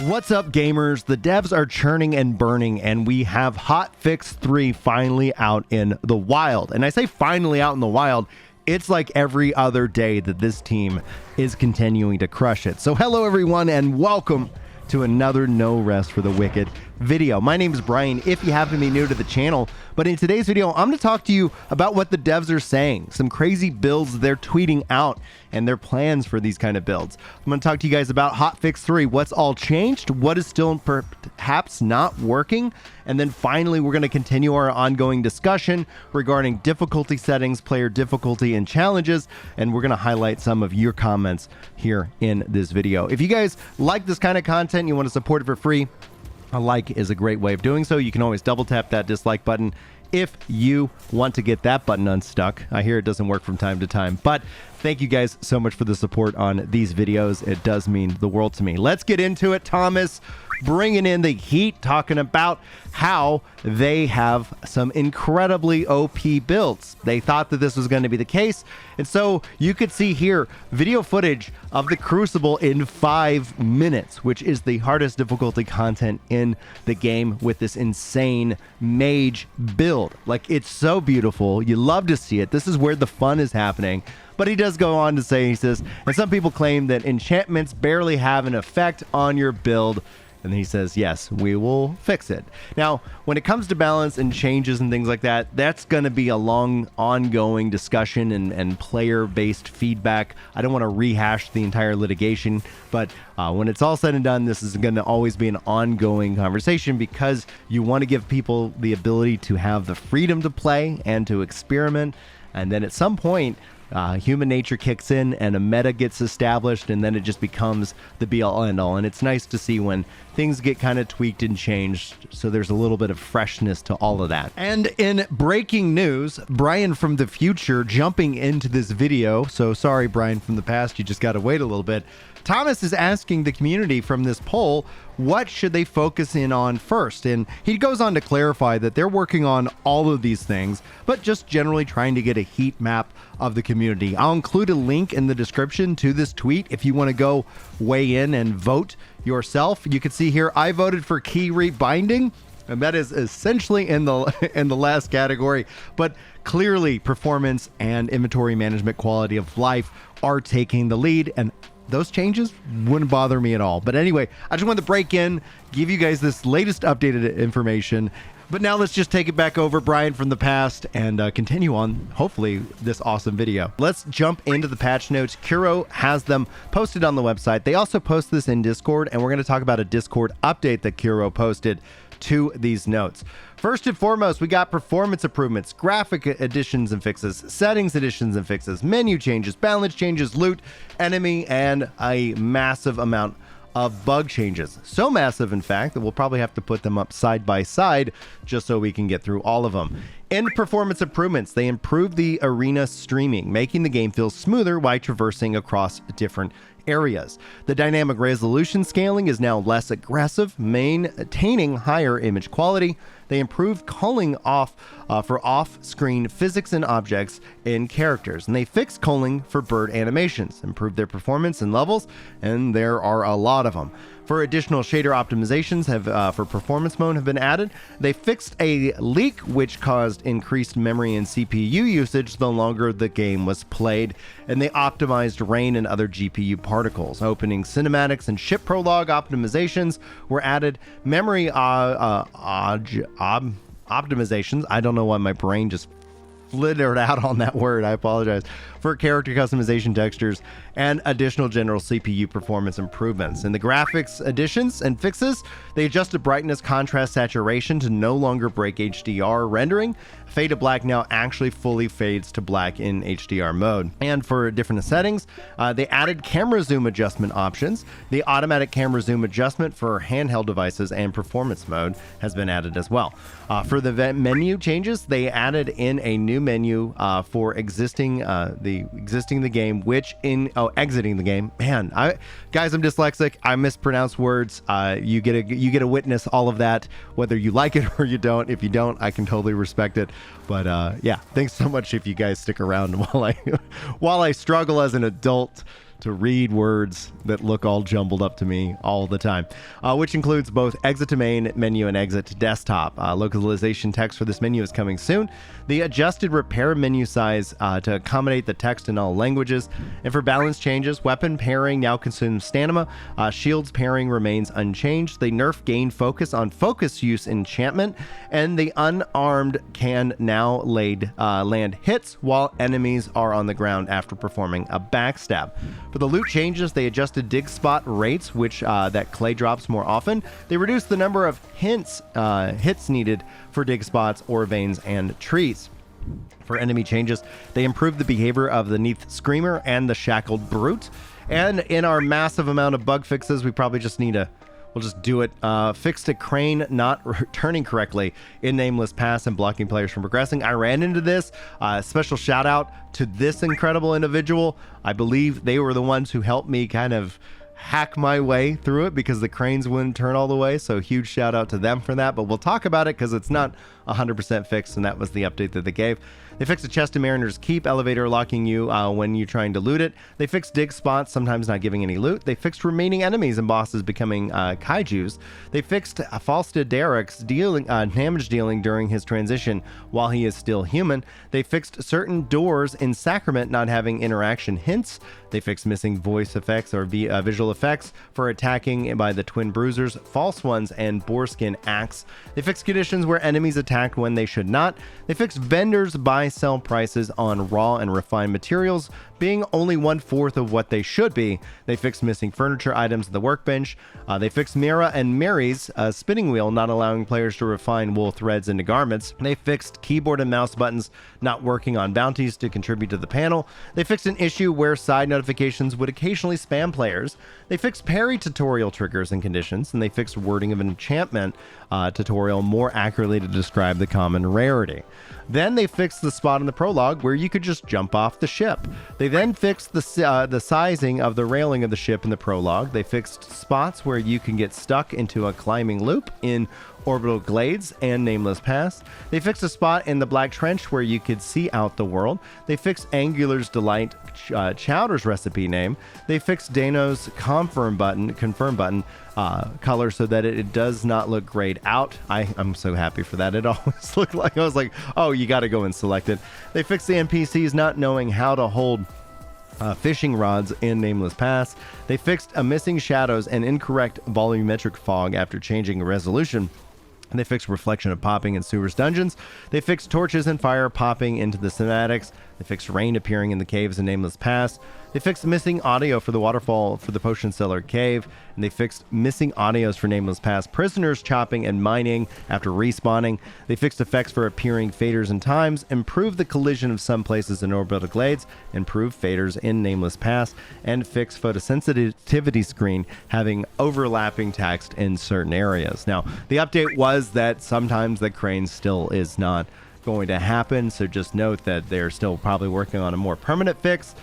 What's up, gamers? The devs are churning and burning, and we have Hotfix 3 finally out in the wild. And I say finally out in the wild, it's like every other day that this team is continuing to crush it. So hello, everyone, and welcome to another No Rest for the Wicked video. My name is Brian, if you happen to be new to the channel, but in today's video, I'm going to talk to you about what the devs are saying, some crazy builds they're tweeting out, and their plans for these kind of builds. I'm going to talk to you guys about Hotfix 3, what's all changed, what is still perhaps not working, and then finally, we're going to continue our ongoing discussion regarding difficulty settings, player difficulty, and challenges, and we're going to highlight some of your comments here in this video. If you guys like this kind of content, you want to support it for free, a like is a great way of doing so. You can always double tap that dislike button if you want to get that button unstuck. I hear it doesn't work from time to time, but thank you guys so much for the support on these videos. It does mean the world to me. Let's get into it. Thomas bringing in the heat, talking about how they have some incredibly OP builds. They thought that this was going to be the case, and so you could see here video footage of the Crucible in 5 minutes, which is the hardest difficulty content in the game, with this insane mage build. Like, it's so beautiful. You love to see it. This is where the fun is happening. But he does go on to say, he says, and some people claim that enchantments barely have an effect on your build. And he says, yes, we will fix it. Now, when it comes to balance and changes and things like that, that's going to be a long, ongoing discussion and player-based feedback. I don't want to rehash the entire litigation, but when it's all said and done, this is going to always be an ongoing conversation, because you want to give people the ability to have the freedom to play and to experiment. And then at some point, human nature kicks in and a meta gets established, and then it just becomes the be-all end-all. And it's nice to see when things get kind of tweaked and changed, so there's a little bit of freshness to all of that. And in breaking news, Brian from the future jumping into this video. So sorry, Brian from the past, you just got to wait a little bit. Thomas is asking the community from this poll, what should they focus in on first? And he goes on to clarify that they're working on all of these things, but just generally trying to get a heat map of the community. I'll include a link in the description to this tweet if you want to go weigh in and vote yourself. You can see here, I voted for key rebinding, and that is essentially in the last category, but clearly performance and inventory management, quality of life are taking the lead, and those changes wouldn't bother me at all. But anyway, I just wanted to break in, give you guys this latest updated information. But now let's just take it back over, Brian from the past, and continue on, hopefully, this awesome video. Let's jump into the patch notes. Kuro has them posted on the website. They also post this in Discord, and we're going to talk about a Discord update that Kuro posted to these notes. First and foremost, we got performance improvements, graphic additions and fixes, settings additions and fixes, menu changes, balance changes, loot, enemy, and a massive amount of bug changes. So massive, in fact, that we'll probably have to put them up side by side just so we can get through all of them. In performance improvements, they improved the arena streaming, making the game feel smoother while traversing across different areas. The dynamic resolution scaling is now less aggressive, maintaining higher image quality. They improved culling off for off-screen physics and objects in characters, and they fixed culling for bird animations, improved their performance and levels, and there are a lot of them. For additional shader optimizations for performance mode have been added. They fixed a leak which caused increased memory and CPU usage the longer the game was played, and they optimized rain and other GPU particles. Opening cinematics and ship prologue optimizations were added. Memory optimizations, I don't know why my brain just flittered out on that word, I apologize, for character customization textures and additional general CPU performance improvements. In the graphics additions and fixes, they adjusted brightness, contrast, saturation to no longer break HDR rendering. Fade to black now actually fully fades to black in HDR mode. And for different settings, they added camera zoom adjustment options. The automatic camera zoom adjustment for handheld devices and performance mode has been added as well. For the menu changes, they added in a new menu for exiting the game, which exiting the game. Man, guys, I'm dyslexic. I mispronounce words. You get to witness all of that, whether you like it or you don't. If you don't, I can totally respect it. But yeah, thanks so much if you guys stick around while I struggle as an adult to read words that look all jumbled up to me all the time, which includes both exit to main menu and exit to desktop. Localization text for this menu is coming soon. The adjusted repair menu size to accommodate the text in all languages. And for balance changes, weapon pairing now consumes stamina. Shields pairing remains unchanged. They nerf gain focus on focus use enchantment, and the unarmed can now land hits while enemies are on the ground after performing a backstab. For the loot changes, they adjusted dig spot rates, which that clay drops more often. They reduced the number of hits needed for dig spots, ore veins, and trees. For enemy changes, they improved the behavior of the Neath Screamer and the Shackled Brute. And in our massive amount of bug fixes, we probably just need we'll just do it. Fixed a crane not returning correctly in Nameless Pass and blocking players from progressing. I ran into this. Special shout out to this incredible individual. I believe they were the ones who helped me kind of hack my way through it because the cranes wouldn't turn all the way. So huge shout out to them for that. But we'll talk about it because it's not 100% fixed, and that was the update that they gave. They fixed a chest in Mariner's Keep elevator locking you when you're trying to loot it. They fixed dig spots, sometimes not giving any loot. They fixed remaining enemies and bosses becoming kaijus. They fixed Falsta Derek's damage dealing during his transition while he is still human. They fixed certain doors in Sacrament not having interaction hints. They fixed missing voice effects or visual effects for attacking by the Twin Bruisers, False Ones, and Boarskin Axe. They fixed conditions where enemies attacked when they should not. They fixed vendors buy-sell prices on raw and refined materials being only 1/4 of what they should be. They fixed missing furniture items at the workbench. They fixed Mira and Mary's spinning wheel not allowing players to refine wool threads into garments. They fixed keyboard and mouse buttons not working on bounties to contribute to the panel. They fixed an issue where side notifications would occasionally spam players. They fixed parry tutorial triggers and conditions, and they fixed wording of an enchantment tutorial more accurately to describe the common rarity. Then they fixed the spot in the prologue where you could just jump off the ship. They then fixed the sizing of the railing of the ship in the prologue. They fixed spots where you can get stuck into a climbing loop in Orbital Glades and Nameless Pass. They fixed a spot in the Black Trench where you could see out the world. They fixed Angular's Delight Chowder's recipe name. They fixed Dano's confirm button color so that it does not look grayed out. I'm so happy for that. It always looked like I was like, oh, you got to go and select it. They fixed the NPCs not knowing how to hold fishing rods in Nameless Pass. They fixed a missing shadows and incorrect volumetric fog after changing resolution. And they fixed reflection of popping in Sewers dungeons. They fixed torches and fire popping into the cinematics. They fixed rain appearing in the caves in Nameless Pass. They fixed missing audio for the waterfall for the Potion Cellar Cave. And they fixed missing audios for Nameless Pass prisoners chopping and mining after respawning. They fixed effects for appearing faders and times, improved the collision of some places in Orbital Glades, improved faders in Nameless Pass, and fixed photosensitivity screen having overlapping text in certain areas. Now, the update was that sometimes the crane still is not going to happen, so just note that they're still probably working on a more permanent fix.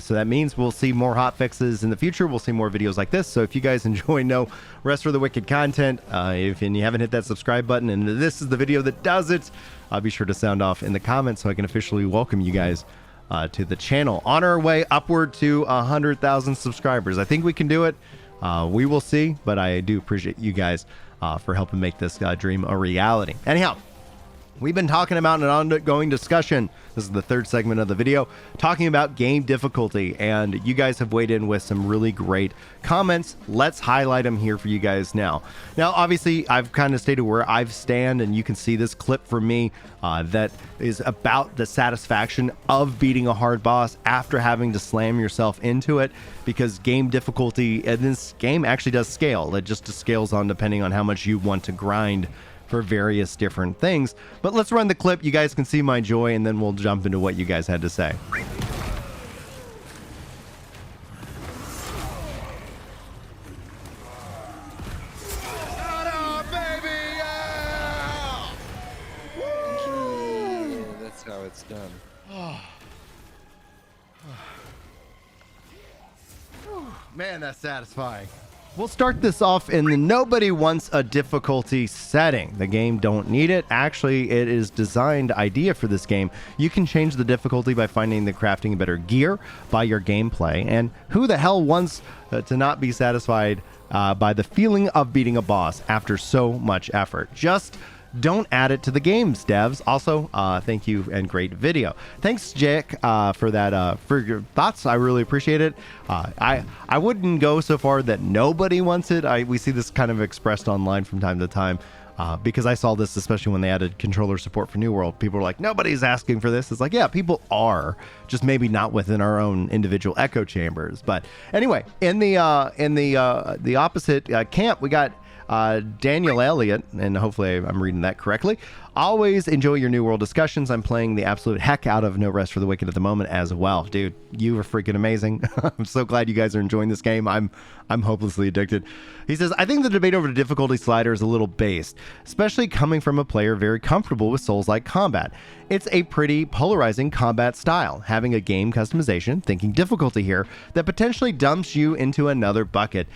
So that means we'll see more hot fixes in the future. We'll see more videos like this. So if you guys enjoy No Rest for the Wicked content, if you haven't hit that subscribe button and this is the video that does it, be sure to sound off in the comments so I can officially welcome you guys to the channel. On our way upward to 100,000 subscribers. I think we can do it. We will see, but I do appreciate you guys for helping make this dream a reality. Anyhow, we've been talking about an ongoing discussion. This is the third segment of the video, talking about game difficulty, and you guys have weighed in with some really great comments. Let's highlight them here for you guys now. Now, obviously, I've kind of stated where I stand, and you can see this clip from me that is about the satisfaction of beating a hard boss after having to slam yourself into it, because game difficulty in this game actually does scale. It just scales on depending on how much you want to grind for various different things. But let's run the clip. You guys can see my joy, and then we'll jump into what you guys had to say. That's how it's done. Man, that's satisfying. We'll start this off in the nobody wants a difficulty setting. The game don't need it. Actually, it is designed idea for this game. You can change the difficulty by finding the crafting better gear by your gameplay. And who the hell wants to not be satisfied by the feeling of beating a boss after so much effort? Just don't add it to the game's devs. Also, thank you and great video. Thanks, Jake, for that, for your thoughts. I really appreciate it. I wouldn't go so far that nobody wants it. We see this kind of expressed online from time to time. Because I saw this, especially when they added controller support for New World. People were like, nobody's asking for this. It's like, yeah, people are, just maybe not within our own individual echo chambers. But anyway, in the opposite camp, we got Daniel Elliott, and hopefully I'm reading that correctly. Always enjoy your New World discussions. I'm playing the absolute heck out of No Rest for the Wicked at the moment as well. Dude, you are freaking amazing. I'm so glad you guys are enjoying this game. I'm hopelessly addicted. He says, I think the debate over the difficulty slider is a little based, especially coming from a player very comfortable with Souls-like combat. It's a pretty polarizing combat style, having a game customization, thinking difficulty here, that potentially dumps you into another bucket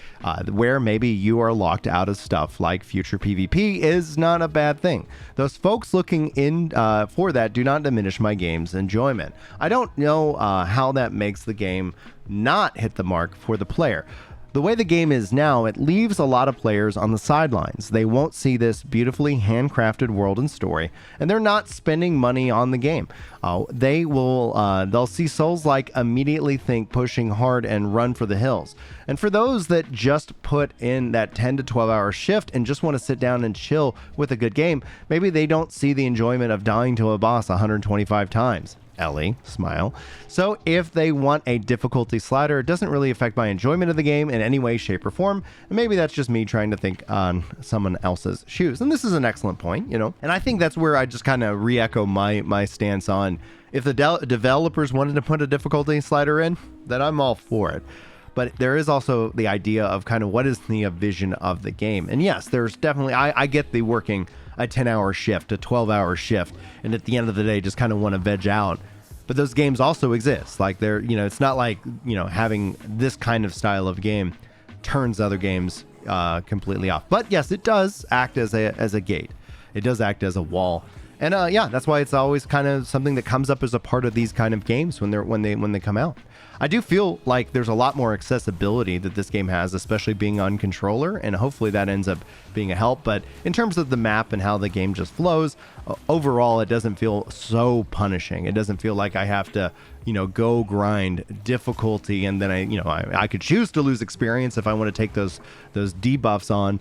where maybe you are locked out of stuff like future PvP is not a bad thing. Those folks looking in for that do not diminish my game's enjoyment. I don't know how that makes the game not hit the mark for the player. The way the game is now, it leaves a lot of players on the sidelines. They won't see this beautifully handcrafted world and story, and they're not spending money on the game. They'll see Souls-like, immediately think pushing hard and run for the hills. And for those that just put in that 10 to 12 hour shift and just want to sit down and chill with a good game, maybe they don't see the enjoyment of dying to a boss 125 times. Ellie, smile. So if they want a difficulty slider, it doesn't really affect my enjoyment of the game in any way, shape, or form. And maybe that's just me trying to think on someone else's shoes. And this is an excellent point, you know. And I think that's where I just kind of re-echo my stance on if the developers wanted to put a difficulty slider in, then I'm all for it. But there is also the idea of kind of what is the vision of the game. And yes, there's definitely, I get the working a 10-hour shift, a 12-hour shift, and at the end of the day, just kind of want to veg out. But those games also exist. Like they're, you know, it's not like, you know, having this kind of style of game turns other games completely off. But yes, it does act as a gate. It does act as a wall. And yeah, that's why it's always kind of something that comes up as a part of these kind of games when they come out. I do feel like there's a lot more accessibility that this game has, especially being on controller, and hopefully that ends up being a help. But in terms of the map and how the game just flows, overall, it doesn't feel so punishing. It doesn't feel like I have to, you know, go grind difficulty, and then I could choose to lose experience if I want to take those debuffs on,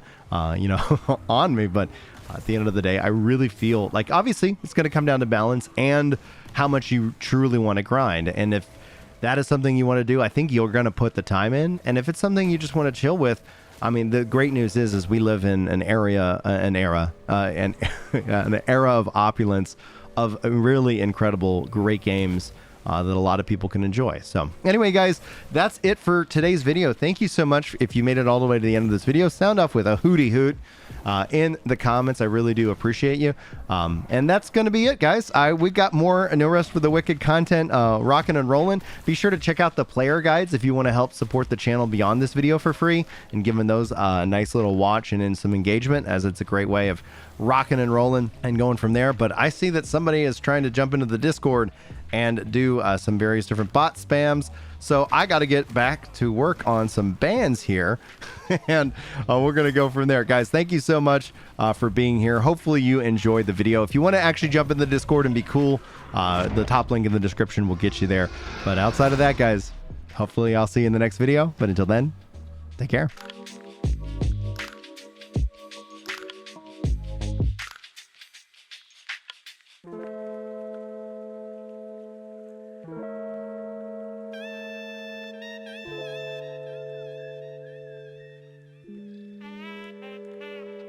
on me. But at the end of the day, I really feel like obviously it's going to come down to balance and how much you truly want to grind. And if that is something you want to do, I think you're going to put the time in. And if it's something you just want to chill with, I mean, the great news is we live in an era of opulence, of really incredible, great games that a lot of people can enjoy. So anyway, guys, that's it for today's video. Thank you so much. If you made it all the way to the end of this video, sound off with a hooty hoot in the comments. I really do appreciate you. And that's going to be it, guys. We got more No Rest for the Wicked content rocking and rolling. Be sure to check out the player guides if you want to help support the channel beyond this video for free and giving those a nice little watch and in some engagement, as it's a great way of rocking and rolling and going from there. But I see that somebody is trying to jump into the Discord and do some various different bot spams. So I got to get back to work on some bans here, and we're going to go from there. Guys, thank you so much for being here. Hopefully you enjoyed the video. If you want to actually jump in the Discord and be cool, the top link in the description will get you there. But outside of that, guys, hopefully I'll see you in the next video. But until then, take care.